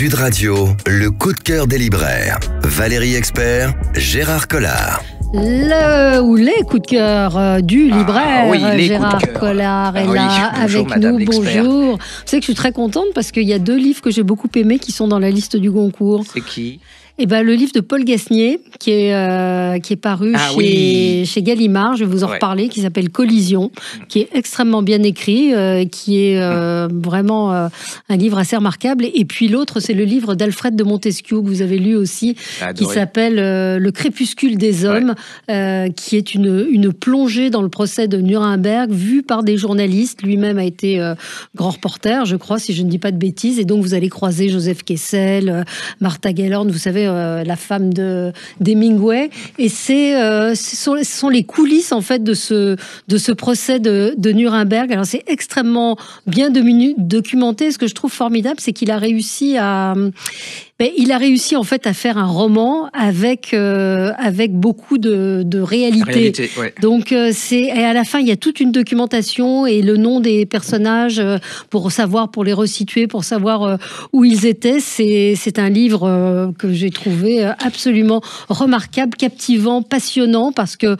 Sud Radio, le coup de cœur des libraires. Valérie Expert, Gérard Collard. Le ou les coups de cœur du libraire, Gérard Collard est là avec nous. Bonjour. Vous savez que je suis très contente parce qu'il y a 2 livres que j'ai beaucoup aimés qui sont dans la liste du Goncourt. C'est qui ? Eh ben, le livre de Paul Gasnier, qui est paru chez Gallimard, je vais vous en reparler, qui s'appelle Collision, qui est extrêmement bien écrit, qui est vraiment un livre assez remarquable. Et puis l'autre, c'est le livre d'Alfred de Montesquieu, que vous avez lu aussi, qui s'appelle Le crépuscule des hommes, qui est une plongée dans le procès de Nuremberg, vu par des journalistes. Lui-même a été grand reporter, je crois, si je ne dis pas de bêtises. Et donc, vous allez croiser Joseph Kessel, Martha Gellhorn, vous savez, la femme d'Hemingway, et ce sont les coulisses en fait de ce procès de Nuremberg. Alors c'est extrêmement bien documenté. Ce que je trouve formidable, c'est qu'il a réussi en fait à faire un roman avec beaucoup de réalité. Donc et à la fin il y a toute une documentation et le nom des personnages pour les resituer, pour savoir où ils étaient. C'est un livre que j'ai trouvé absolument remarquable, captivant, passionnant, parce que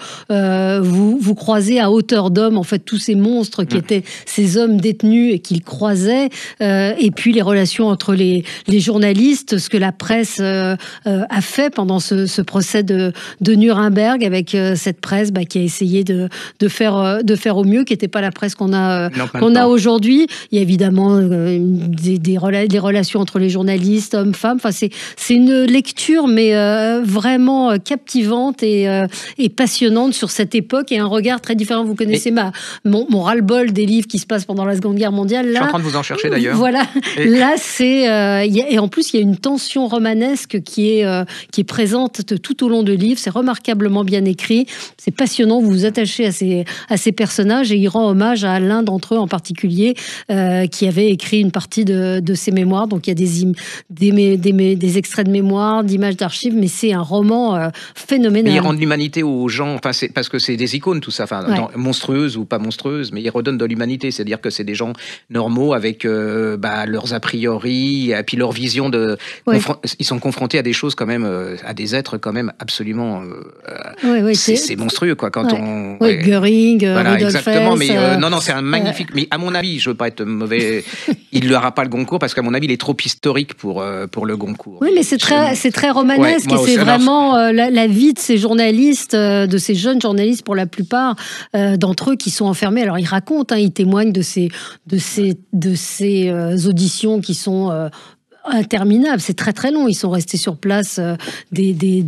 vous croisez à hauteur d'homme en fait tous ces monstres qui étaient ces hommes détenus et qu'il croisait, et puis les relations entre les journalistes, ce que la presse a fait pendant ce procès de Nuremberg, avec cette presse qui a essayé de faire au mieux, qui n'était pas la presse qu'on a aujourd'hui. Il y a évidemment des relations entre les journalistes, hommes-femmes. Enfin, c'est une lecture, mais vraiment captivante et passionnante sur cette époque, et un regard très différent. Vous connaissez mon ras-le-bol des livres qui se passent pendant la Seconde Guerre mondiale. Là, je suis en train de vous en chercher d'ailleurs. Voilà. Là, et en plus, il y a une tension romanesque qui est présente tout au long du livre. C'est remarquablement bien écrit. C'est passionnant. Vous vous attachez à ces personnages, et il rend hommage à l'un d'entre eux en particulier, qui avait écrit une partie de ses mémoires. Donc, il y a des extraits de mémoire, d'images d'archives, mais c'est un roman phénoménal. Mais il rend de l'humanité aux gens, parce que c'est des icônes tout ça, monstrueuses ou pas monstrueuses, mais il redonne de l'humanité, c'est-à-dire que c'est des gens normaux avec leurs a priori, et puis leur vision de... Ils sont confrontés à des choses quand même, à des êtres quand même absolument... c'est monstrueux, quoi, quand on... Göring, voilà, Rudolf exactement, Hess, mais non, c'est un magnifique... Mais à mon avis, je veux pas être mauvais, il ne aura pas le Goncourt, parce qu'à mon avis, il est trop historique pour le Goncourt. Oui, mais c'est très romanesque, et c'est vraiment la vie de ces journalistes, de ces jeunes journalistes pour la plupart d'entre eux qui sont enfermés. Alors ils racontent, ils témoignent de ces auditions qui sont interminables. C'est très très long. Ils sont restés sur place des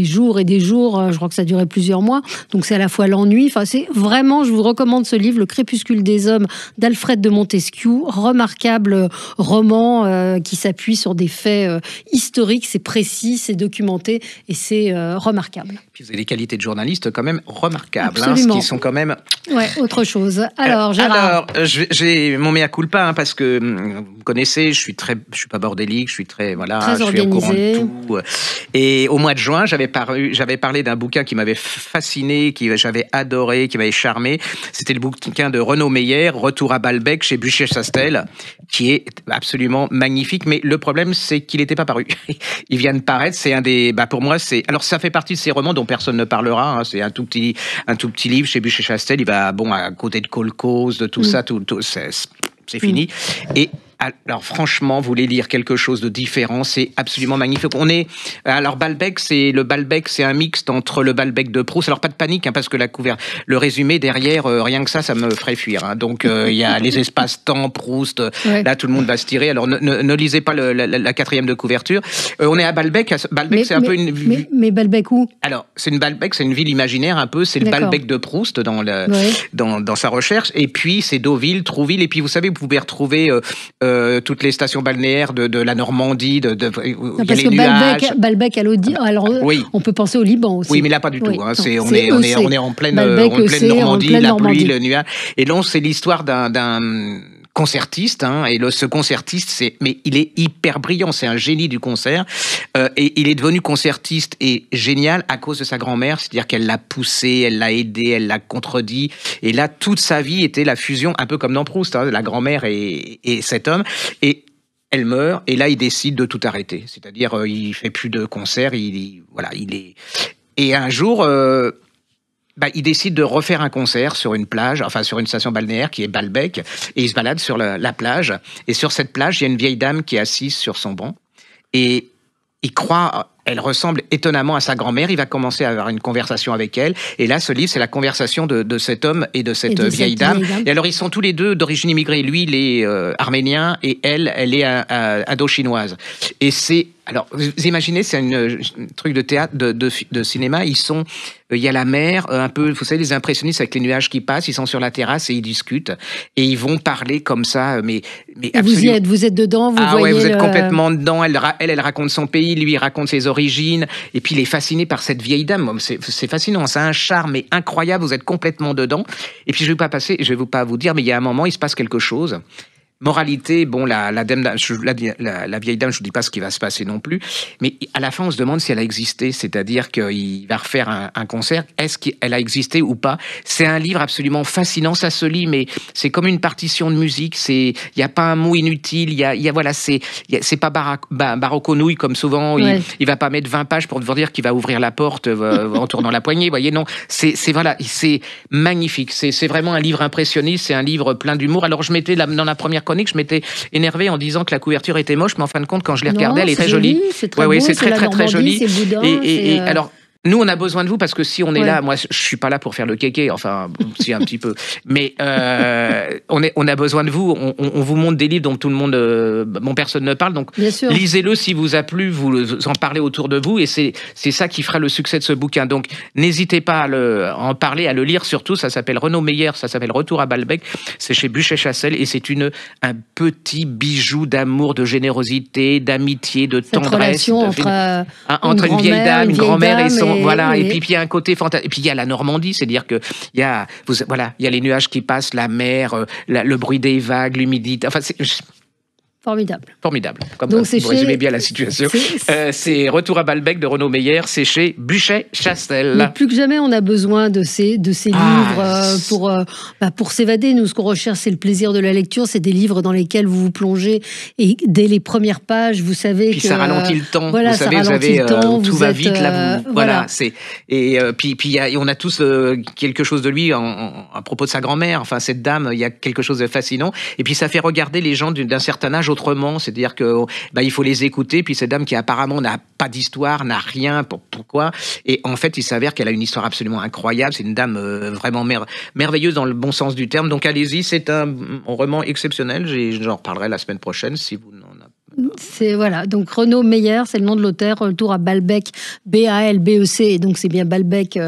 jours et des jours. Je crois que ça a duré plusieurs mois. Donc c'est à la fois l'ennui. Enfin, c'est vraiment, je vous recommande ce livre, Le crépuscule des hommes, d'Alfred de Montesquieu. Remarquable roman qui s'appuie sur des faits historiques. C'est précis, c'est documenté, et c'est remarquable. Puis vous avez des qualités de journaliste quand même remarquables, ce qui sont quand même... Ouais, autre chose. Alors, Gérard. J'ai mon mea culpa, parce que vous connaissez, je suis pas bordélique, je suis très organisé. Suis au courant de tout. Et au mois de juin, j'avais parlé d'un bouquin qui m'avait fasciné, j'avais adoré, qui m'avait charmé. C'était le bouquin de Renaud Meyer, Retour à Balbec, chez Buchet-Chastel, qui est absolument magnifique. Mais le problème, c'est qu'il n'était pas paru. Il vient de paraître. C'est un des, pour moi, alors ça fait partie de ces romans dont personne ne parlera. C'est un tout petit livre chez Buchet-Chastel. Il va, à côté de Kolkhoz, de tout ça, c'est fini. Et alors franchement, vous voulez lire quelque chose de différent, c'est absolument magnifique. Alors Balbec, c'est un mixte entre le Balbec de Proust. Alors pas de panique, parce que le résumé derrière, rien que ça me ferait fuir. Donc il y a les espaces-temps, Proust. Là tout le monde va se tirer. Alors ne lisez pas la 4e de couverture. On est à Balbec. Balbec, c'est un peu une... Mais Balbec où ? Alors Balbec, c'est une ville imaginaire un peu. C'est le Balbec de Proust dans sa recherche. Et puis c'est Deauville, Trouville. Et puis vous savez, vous pouvez retrouver toutes les stations balnéaires de la Normandie, parce que Balbec, alors on peut penser au Liban aussi. Oui, mais là pas du tout. On est en pleine Normandie, la pluie, le nuage. Et là, c'est l'histoire d'un concertiste, et ce concertiste, mais il est hyper brillant, c'est un génie du concert, et il est devenu concertiste et génial à cause de sa grand-mère, c'est-à-dire qu'elle l'a poussé, elle l'a aidé, elle l'a contredit, et là, toute sa vie était la fusion, un peu comme dans Proust, la grand-mère et cet homme, et elle meurt, et là, il décide de tout arrêter. C'est-à-dire, il fait plus de concerts, voilà, il est... Et un jour, il décide de refaire un concert sur une plage, enfin sur une station balnéaire qui est Balbec, et il se balade sur la plage. Et sur cette plage, il y a une vieille dame qui est assise sur son banc, et il croit... Elle ressemble étonnamment à sa grand-mère. Il va commencer à avoir une conversation avec elle. Et là, ce livre, c'est la conversation de cet homme et de cette vieille dame. Et alors, ils sont tous les deux d'origine immigrée. Lui, il est arménien et elle est indo-chinoise. Et c'est... Alors, vous imaginez, c'est un truc de théâtre, de cinéma. Il y a la mer, un peu, vous savez, les impressionnistes avec les nuages qui passent. Ils sont sur la terrasse et ils discutent. Et ils vont parler comme ça, mais absolument... Vous êtes dedans, vous voyez... Ouais, vous êtes complètement dedans. Elle raconte son pays, lui, il raconte ses origines. Et puis, il est fasciné par cette vieille dame. C'est fascinant. C'est un charme incroyable. Vous êtes complètement dedans. Et puis, je vais vous dire, mais il y a un moment, il se passe quelque chose. Moralité, bon, la vieille dame, je vous dis pas ce qui va se passer non plus, mais à la fin, on se demande si elle a existé, c'est-à-dire qu'il va refaire un concert. Est-ce qu'elle a existé ou pas? C'est un livre absolument fascinant, ça se lit, mais c'est comme une partition de musique. Il y a pas un mot inutile. C'est pas baroconouille comme souvent. Ouais. Il va pas mettre 20 pages pour vous dire qu'il va ouvrir la porte en tournant la poignée. Vous voyez, non, c'est magnifique. C'est vraiment un livre impressionniste. C'est un livre plein d'humour. Alors je mettais dans la première chronique, je m'étais énervé en disant que la couverture était moche, mais en fin de compte, quand je l'ai regardée, elle est très jolie. C'est très beau, c'est très joli. C'est boudin, et alors, nous, on a besoin de vous parce que si on est là, moi, je suis pas là pour faire le kéké, enfin, si un petit peu, mais on a besoin de vous. On vous montre des livres dont tout le monde, personne ne parle, donc lisez-le si vous a plu, vous en parlez autour de vous, et c'est ça qui fera le succès de ce bouquin. Donc, n'hésitez pas à en parler, à le lire surtout. Ça s'appelle Renaud Meyer, ça s'appelle Retour à Balbec. C'est chez Buchet-Chassel et c'est un petit bijou d'amour, de générosité, d'amitié, de tendresse. Relation entre une vieille dame, une grand-mère et son... Voilà, et puis il y a un côté fantastique. Et puis il y a la Normandie, c'est-à-dire que il y a les nuages qui passent, la mer, le bruit des vagues, l'humidité. Enfin, c'est formidable. Comme donc vous résumez bien la situation. C'est Retour à Balbec de Renaud Meyer, c'est chez Buchet-Chassel. Mais plus que jamais, on a besoin de ces livres pour s'évader. Nous, ce qu'on recherche, c'est le plaisir de la lecture. C'est des livres dans lesquels vous vous plongez et dès les premières pages, vous savez puis ça ralentit le temps. Voilà, vous savez, tout va vite là. Voilà. Puis on a tous quelque chose de lui à propos de sa grand-mère. Enfin, cette dame, il y a quelque chose de fascinant. Et puis ça fait regarder les gens d'un certain âge autrement, c'est-à-dire que il faut les écouter. Puis cette dame qui apparemment n'a pas d'histoire, n'a rien, pourquoi? Et en fait, il s'avère qu'elle a une histoire absolument incroyable. C'est une dame vraiment merveilleuse dans le bon sens du terme. Donc allez-y, c'est un roman exceptionnel. J'en reparlerai la semaine prochaine si vous n'en avez. Donc Renaud Meyer, c'est le nom de l'auteur. Retour à Balbec, B-A-L-B-E-C, et donc c'est bien Balbec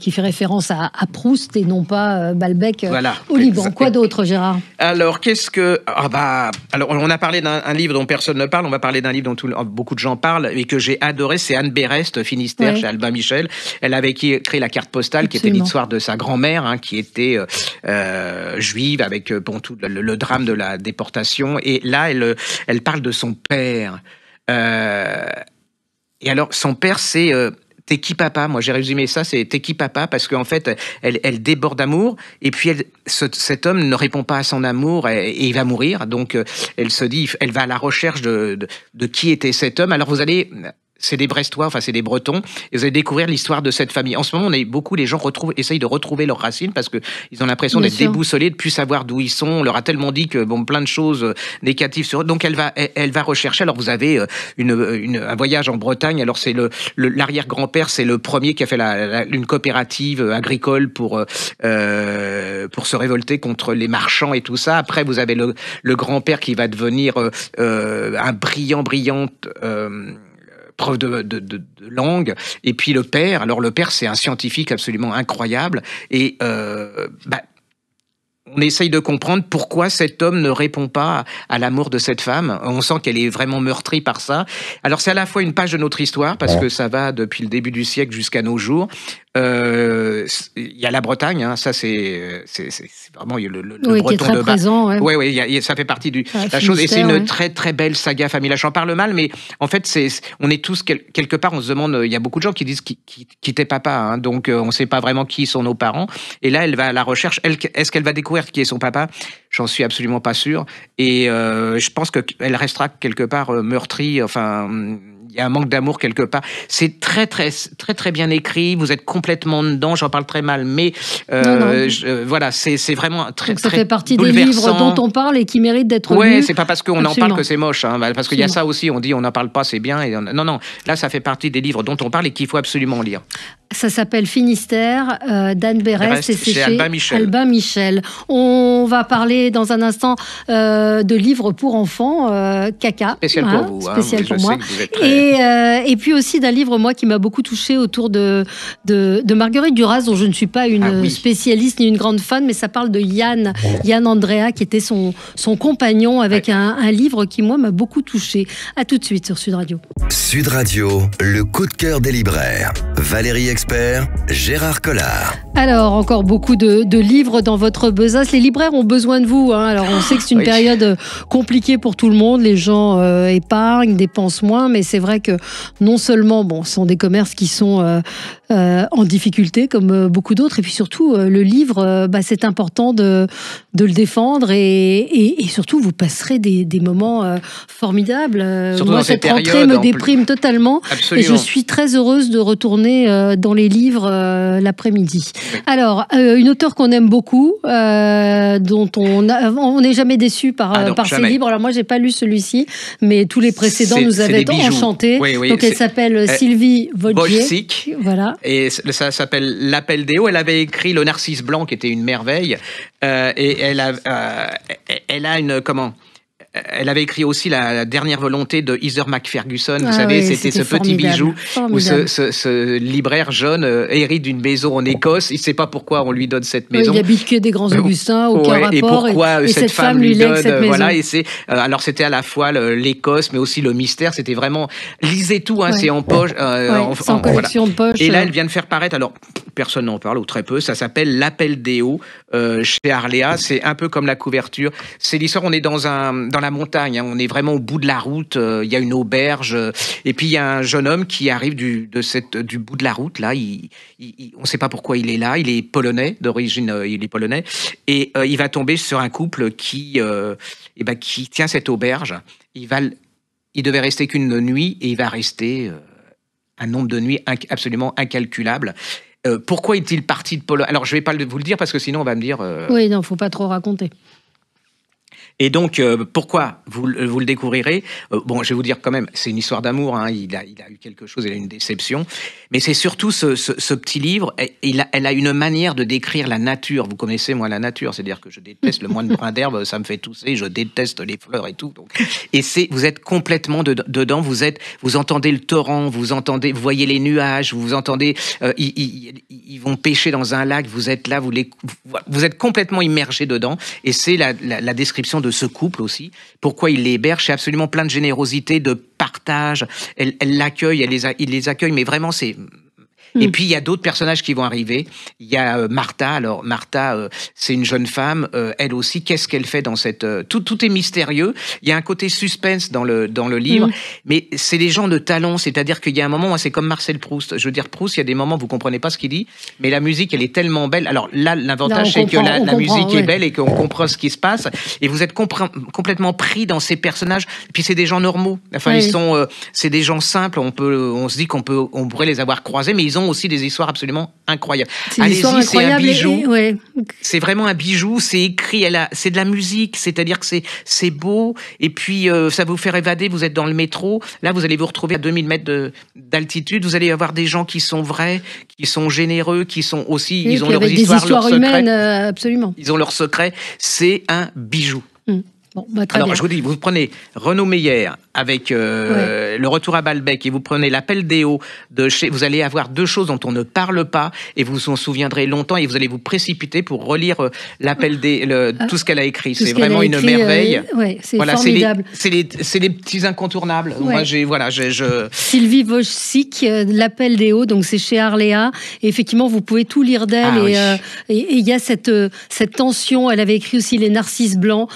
qui fait référence à Proust et non pas Balbec au Liban. Quoi d'autre, Gérard? Alors, alors, on a parlé d'un livre dont personne ne parle, on va parler d'un livre dont beaucoup de gens parlent et que j'ai adoré, c'est Anne Berest, Finistère, chez Albin Michel. Elle avait créé la carte postale, qui était l'histoire de sa grand-mère, qui était juive, avec tout le drame de la déportation. Et là, elle parle de son père. Et alors, son père, c'est T'es qui papa? Moi, j'ai résumé ça, c'est T'es qui papa? Parce qu'en fait, elle déborde d'amour, et puis cet homme ne répond pas à son amour, et il va mourir. Donc, elle se dit, elle va à la recherche de qui était cet homme. Alors, vous allez... C'est des Brestois, enfin c'est des Bretons, et vous allez découvrir l'histoire de cette famille. En ce moment, les gens essayent de retrouver leurs racines parce que ils ont l'impression d'être déboussolés, de plus savoir d'où ils sont. On leur a tellement dit que plein de choses négatives sur eux. Donc elle va rechercher. Alors vous avez un voyage en Bretagne. Alors c'est l'arrière-grand-père, c'est le premier qui a fait une coopérative agricole pour se révolter contre les marchands et tout ça. Après vous avez le grand-père qui va devenir un brillant prof de langue, et puis le père. Alors le père, c'est un scientifique absolument incroyable, et on essaye de comprendre pourquoi cet homme ne répond pas à l'amour de cette femme. On sent qu'elle est vraiment meurtrie par ça. Alors c'est à la fois une page de notre histoire, parce que ça va depuis le début du siècle jusqu'à nos jours. Il y a la Bretagne, hein, ça c'est vraiment le oui, breton qui est très de bas. présent. Ouais. Oui, ça fait partie de la chose. Et c'est une très très belle saga familiale. J'en parle mal, mais en fait, on est tous quelque part, on se demande, il y a beaucoup de gens qui disent qui t'es papa, hein, donc on ne sait pas vraiment qui sont nos parents. Et là, elle va à la recherche. Est-ce qu'elle va découvrir qui est son papa? J'en suis absolument pas sûr. Et je pense qu'elle restera quelque part meurtrie. Enfin, il y a un manque d'amour quelque part. C'est très, très, très, très bien écrit. Vous êtes complètement dedans. J'en parle très mal, mais voilà, c'est vraiment très, donc ça très fait partie bouleversant. Des livres dont on parle et qui méritent d'être lus. Ouais, c'est pas parce qu'on en parle que c'est moche, hein, parce qu'il y a ça aussi. On dit on n'en parle pas, c'est bien. Et non. Là, ça fait partie des livres dont on parle et qu'il faut absolument lire. Ça s'appelle Finistère d'Anne Berest et c'est chez Albin Michel. On va parler dans un instant de livres pour enfants, Caca. Spécial pour vous. Spécial pour moi. Très... Et puis aussi d'un livre, moi, qui m'a beaucoup touchée autour de Marguerite Duras, dont je ne suis pas une spécialiste ni une grande fan, mais ça parle de Yann Andrea, qui était son compagnon, avec un livre qui, moi, m'a beaucoup touchée. À tout de suite sur Sud Radio. Sud Radio, le coup de cœur des libraires. Valérie Expert, Gérard Collard. Alors, encore beaucoup de livres dans votre besace. Les libraires ont besoin de vous, hein. Alors, on sait que c'est une période compliquée pour tout le monde. Les gens épargnent, dépensent moins, mais c'est vrai que non seulement, ce sont des commerces qui sont en difficulté, comme beaucoup d'autres, et puis surtout, le livre, c'est important de le défendre, et surtout, vous passerez des moments formidables. Moi, cette rentrée me déprime totalement. Absolument. Et je suis très heureuse de retourner dans les livres l'après-midi. Oui. Alors, une auteure qu'on aime beaucoup, dont on n'est jamais déçu par ses livres. Alors moi, j'ai pas lu celui-ci, mais tous les précédents nous avaient enchantés. Oui, donc elle s'appelle Sylvie Wojcik. Voilà. Et ça s'appelle L'Appel des hauts. Elle avait écrit Le Narcisse blanc, qui était une merveille. Et elle a une elle avait écrit aussi La dernière volonté de Heather McPherson. Vous savez, c'était ce petit bijou où ce libraire jeune hérite d'une maison en Écosse. Il ne sait pas pourquoi on lui donne cette maison. Il habite que des grands Augustins, aucun rapport. Et pourquoi cette femme lui donne cette maison. Voilà. Et alors c'était à la fois l'Écosse, mais aussi le mystère. C'était vraiment, lisez tout. Hein, c'est en poche, en collection de poche. Et là, elle vient de faire paraître. Alors personne n'en parle ou très peu. Ça s'appelle L'Appel des hauts chez Arléa. C'est un peu comme la couverture. C'est l'histoire. On est dans la montagne, hein, on est vraiment au bout de la route, il y a une auberge, et puis il y a un jeune homme qui arrive du bout de la route, là, on ne sait pas pourquoi il est là, il est polonais, d'origine, il est polonais, et il va tomber sur un couple qui tient cette auberge. Il devait rester qu'une nuit, et il va rester un nombre de nuits absolument incalculable. Pourquoi est-il parti de Pologne? Alors, je ne vais pas vous le dire, parce que sinon, on va me dire... Oui, non, il ne faut pas trop raconter. Et donc, pourquoi vous le découvrirez? Je vais vous dire quand même, c'est une histoire d'amour. Hein, il a eu quelque chose, il a eu une déception. Mais c'est surtout ce petit livre. Elle a une manière de décrire la nature. Vous connaissez, moi, la nature. C'est-à-dire que je déteste le moindre brin d'herbe, ça me fait tousser. Je déteste les fleurs et tout. Donc. Et vous êtes complètement dedans. Vous entendez le torrent, vous voyez les nuages, vous entendez... ils vont pêcher dans un lac. Vous êtes là, vous êtes complètement immergé dedans. Et c'est la description de ce couple aussi, pourquoi il les héberge, c'est absolument plein de générosité, de partage, elle l'accueille, il les accueille, mais vraiment c'est... Et puis, il y a d'autres personnages qui vont arriver. Il y a Martha. Alors, Martha, c'est une jeune femme. Elle aussi, qu'est-ce qu'elle fait dans cette... Tout est mystérieux. Il y a un côté suspense dans le livre. Mais c'est des gens de talent. C'est-à-dire qu'il y a un moment, c'est comme Marcel Proust. Je veux dire, Proust, il y a des moments où vous ne comprenez pas ce qu'il dit. Mais la musique, elle est tellement belle. Alors là, l'avantage, c'est que la musique est belle et qu'on comprend ce qui se passe. Et vous êtes complètement pris dans ces personnages. Et puis, c'est des gens normaux. Enfin, c'est des gens simples. On se dit qu'on pourrait les avoir croisés, mais ils ont aussi des histoires absolument incroyables. Allez-y, c'est un bijou. C'est vraiment un bijou. C'est écrit, c'est de la musique, c'est-à-dire que c'est beau. Et puis, ça va vous faire évader. Vous êtes dans le métro. Là, vous allez vous retrouver à 2000 mètres d'altitude. Vous allez avoir des gens qui sont vrais, qui sont généreux, qui sont aussi... ils ont leurs histoires humaines, absolument. Ils ont leurs secrets. C'est un bijou. Bon, bah, alors, bien. Je vous dis, vous prenez Renaud Meyer avec Le Retour à Balbec et vous prenez L'Appel des Hauts de chez... Vous allez avoir deux choses dont on ne parle pas et vous vous en souviendrez longtemps et vous allez vous précipiter pour relire L'Appel des... tout ce qu'elle a écrit. C'est vraiment une merveille. C'est formidable. C'est les petits incontournables. Moi, Sylvie Wojcik, L'Appel des Hauts, donc c'est chez Arléa. Et effectivement, vous pouvez tout lire d'elle. Et il y a cette tension. Elle avait écrit aussi Les Narcisses Blancs.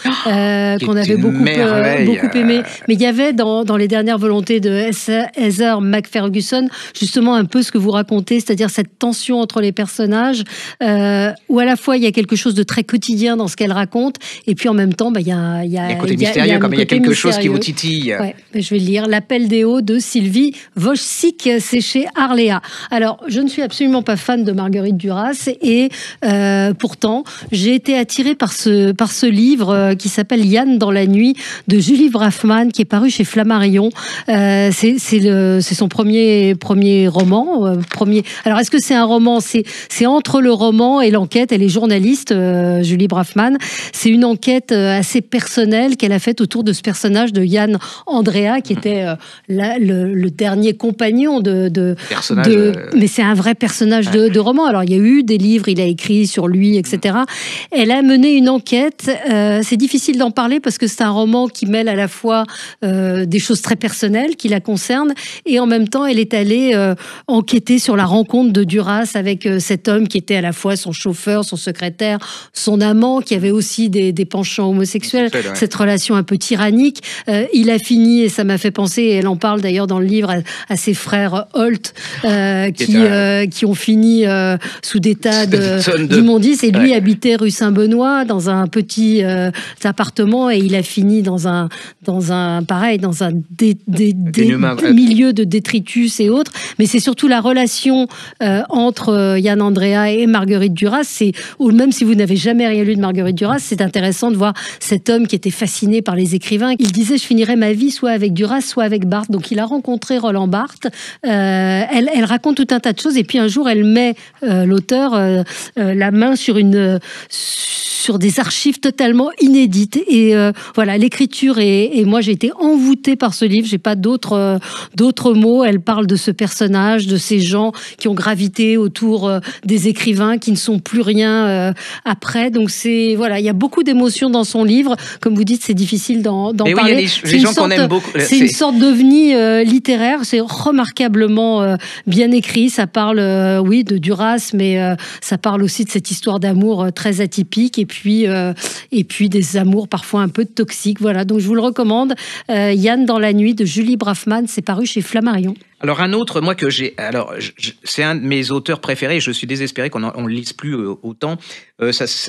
Qu'on avait beaucoup aimé. Mais il y avait dans les dernières volontés de Heather McFerguson justement un peu ce que vous racontez, c'est-à-dire cette tension entre les personnages, où à la fois il y a quelque chose de très quotidien dans ce qu'elle raconte, et puis en même temps, il y a un côté mystérieux, il y a quelque chose qui vous titille. Ouais, je vais lire L'Appel des Hauts de Sylvie Wojcik, c'est chez Arléa. Alors, je ne suis absolument pas fan de Marguerite Duras, et pourtant, j'ai été attirée par ce livre qui s'appelle Yann dans la nuit de Julie Braffman, qui est paru chez Flammarion. C'est son premier roman. Alors, est-ce que c'est un roman? C'est entre le roman et l'enquête. Elle est journaliste, Julie Braffman. C'est une enquête assez personnelle qu'elle a faite autour de ce personnage de Yann Andrea, qui était le dernier compagnon mais c'est un vrai personnage de roman. Alors, il y a eu des livres, il a écrit sur lui, etc. Elle a mené une enquête. C'est difficile d'en parler parce que c'est un roman qui mêle à la fois des choses très personnelles qui la concernent et en même temps elle est allée enquêter sur la rencontre de Duras avec cet homme qui était à la fois son chauffeur, son secrétaire, son amant, qui avait aussi des penchants homosexuels, cette relation un peu tyrannique. Il a fini, et ça m'a fait penser, et elle en parle d'ailleurs dans le livre, à ses frères Holt qui ont fini sous des tas d'immondices, et lui habitait rue Saint-Benoît dans un petit appartement, et il a fini dans un milieu de détritus et autres. Mais c'est surtout la relation entre Yann Andrea et Marguerite Duras. Ou même si vous n'avez jamais rien lu de Marguerite Duras, c'est intéressant de voir cet homme qui était fasciné par les écrivains. Il disait: je finirai ma vie soit avec Duras, soit avec Barthes. Donc il a rencontré Roland Barthes. Elle raconte tout un tas de choses, et puis un jour elle met l'auteur la main sur des archives totalement inédites, et voilà, l'écriture et moi j'ai été envoûtée par ce livre. J'ai pas d'autres mots. Elle parle de ce personnage, de ces gens qui ont gravité autour des écrivains qui ne sont plus rien après. Donc c'est voilà, il y a beaucoup d'émotions dans son livre. Comme vous dites, c'est difficile d'en parler. Oui, il y a des gens qu'on aime beaucoup. C'est une sorte d'ovni littéraire. C'est remarquablement bien écrit. Ça parle de Duras, mais ça parle aussi de cette histoire d'amour très atypique, et puis des amours parfois un peu toxiques. Voilà, donc je vous le recommande. Yann dans la nuit de Julie Braffman, c'est paru chez Flammarion. Alors un autre, moi que j'ai, c'est un de mes auteurs préférés. Je suis désespéré qu'on ne lise plus autant.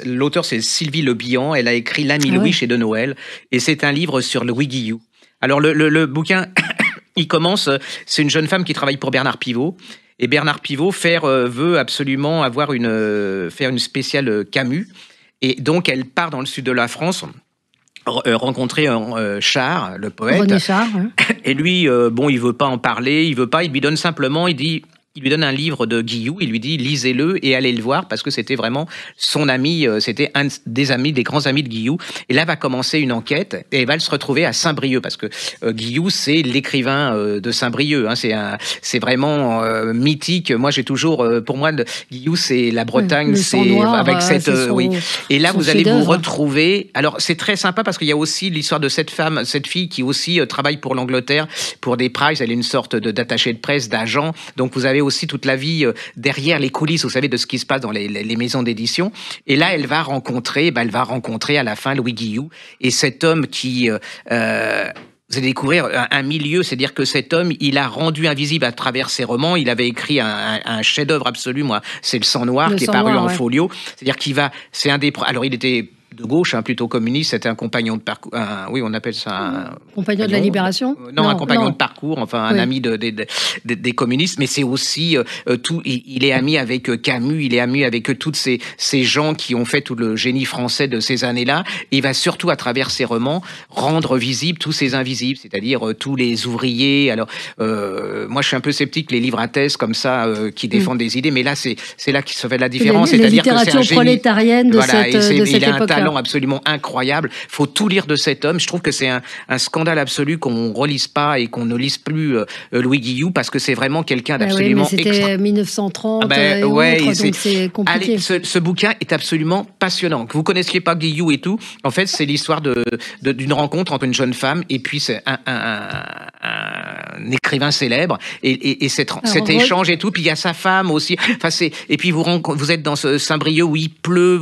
L'auteur, c'est Sylvie Le Bihan. Elle a écrit L'Ami Louis chez De Noël, et c'est un livre sur Louis Guillou. Alors le bouquin, il commence. C'est une jeune femme qui travaille pour Bernard Pivot. Et Bernard Pivot veut absolument faire une spéciale Camus. Et donc, elle part dans le sud de la France rencontrer Char, le poète. René Char, hein. Et lui, il veut pas en parler, il lui donne simplement, il lui donne un livre de Guillou, il lui dit lisez-le et allez le voir, parce que c'était vraiment son ami, c'était un des grands amis de Guillou. Et là va commencer une enquête, et elle va se retrouver à Saint-Brieuc, parce que Guillou, c'est l'écrivain de Saint-Brieuc, hein, c'est vraiment mythique. Moi j'ai toujours, pour moi, Guillou c'est la Bretagne, c'est noir, avec cette oui. Et là vous allez vous retrouver. Alors c'est très sympa parce qu'il y a aussi l'histoire de cette fille qui aussi travaille pour l'Angleterre, pour des Price. Elle est une sorte d'attachée de presse, d'agent. Donc vous avez aussi toute la vie derrière les coulisses, vous savez, de ce qui se passe dans les maisons d'édition. Et là, elle va rencontrer à la fin Louis Guillou, et cet homme qui... vous allez découvrir un milieu, c'est-à-dire que cet homme, il a rendu invisible à travers ses romans. Il avait écrit un chef-d'œuvre absolu, moi, c'est Le Sang Noir, qui est paru en folio. C'est-à-dire c'est un des... Alors, il était de gauche, plutôt communiste, c'était un compagnon de parcours, on appelle ça un compagnon de la Libération. Un compagnon de parcours, enfin un ami des communistes, mais c'est aussi il est ami avec Camus, il est ami avec toutes ces gens qui ont fait tout le génie français de ces années-là. Et il va surtout, à travers ses romans, rendre visibles tous ces invisibles, c'est-à-dire tous les ouvriers. Alors, moi, je suis un peu sceptique, les livres à thèse comme ça, qui défendent des idées, mais là, c'est là qu'il se fait la différence. C'est la littérature prolétarienne de cette époque. talent absolument incroyable. Faut tout lire de cet homme. Je trouve que c'est un scandale absolu qu'on relise pas et qu'on ne lise plus Louis Guillou, parce que c'est vraiment quelqu'un d'absolument extra. C'était 1930 donc c'est compliqué. Allez, ce bouquin est absolument passionnant. Que vous connaissiez pas Guillou et tout, en fait, c'est l'histoire d'une rencontre entre une jeune femme et puis c'est un écrivain célèbre et cet échange et tout. Puis il y a sa femme aussi. Enfin, et puis vous êtes dans Saint-Brieuc où il pleut.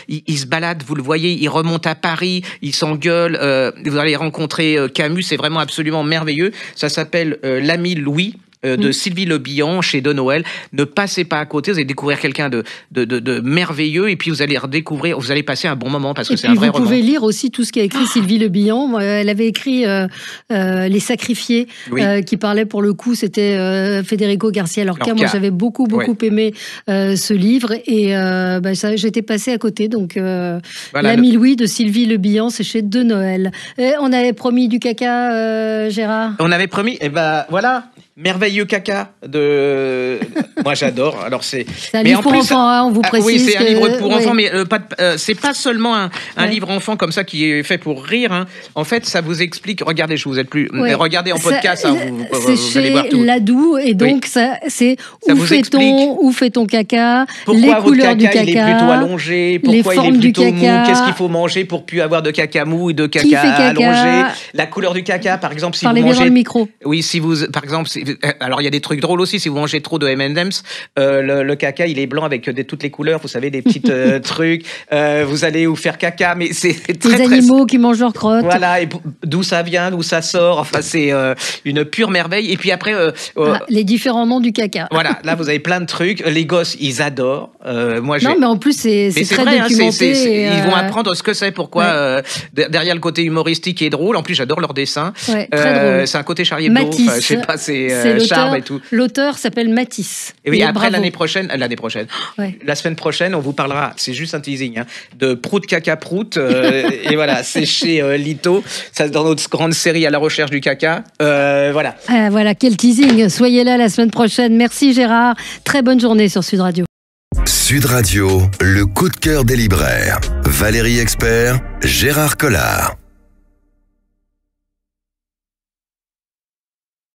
Il se balade, vous le voyez. Il remonte à Paris. Il s'engueule. Vous allez rencontrer Camus. C'est vraiment absolument merveilleux. Ça s'appelle L'ami Louis. De Sylvie Le Bihan chez De Noël. Ne passez pas à côté, vous allez découvrir quelqu'un de merveilleux et puis vous allez redécouvrir, vous allez passer un bon moment parce que c'est un vrai roman. Vous pouvez lire aussi tout ce qu'a écrit Sylvie Le Bihan. Elle avait écrit Les Sacrifiés, qui parlait pour le coup, c'était Federico Garcia Lorca. Moi j'avais beaucoup aimé ce livre et j'étais passée à côté. Donc L'ami Louis de Sylvie Le Bihan, c'est chez De Noël. On avait promis du caca, Gérard. On avait promis, et voilà. Merveilleux caca de. Moi j'adore. Alors c'est un livre pour enfants, hein, on vous précise. Oui, c'est un livre pour enfants, mais c'est pas seulement un livre enfant comme ça qui est fait pour rire. Hein. En fait, ça vous explique. Regardez, je vous aide plus. Regardez en podcast. C'est chez Ladoux et donc c'est où fait ton caca, pourquoi les couleurs du caca, caca, il est plutôt allongé, pourquoi il est plutôt mou, qu'est-ce qu'il faut manger pour plus avoir de caca mou et de caca allongé, la couleur du caca, par exemple, si vous mangez. Dans le micro. Oui, si vous, par exemple. Alors il y a des trucs drôles aussi, si vous mangez trop de M&M's, le caca il est blanc avec toutes les couleurs, vous savez, des petits trucs, vous allez vous faire caca, mais c'est très les animaux qui mangent leurs crottes. Voilà, et d'où ça vient, d'où ça sort, enfin c'est une pure merveille. Et puis après les différents noms du caca. Voilà, là vous avez plein de trucs, les gosses ils adorent. Non mais en plus c'est très vrai, documenté. Ils vont apprendre ce que c'est, pourquoi derrière le côté humoristique et drôle. En plus j'adore leur dessin. Très drôle. C'est un côté Charlie Hebdo. Je sais pas, c'est Charme et tout. L'auteur s'appelle Matisse. Et oui, après l'année prochaine, la semaine prochaine, on vous parlera, c'est juste un teasing, hein, de Prout Caca Prout. Et voilà, c'est chez Lito. Ça, dans notre grande série à la recherche du caca. Voilà. Voilà, quel teasing. Soyez là la semaine prochaine. Merci Gérard. Très bonne journée sur Sud Radio. Sud Radio, le coup de cœur des libraires. Valérie Expert, Gérard Collard.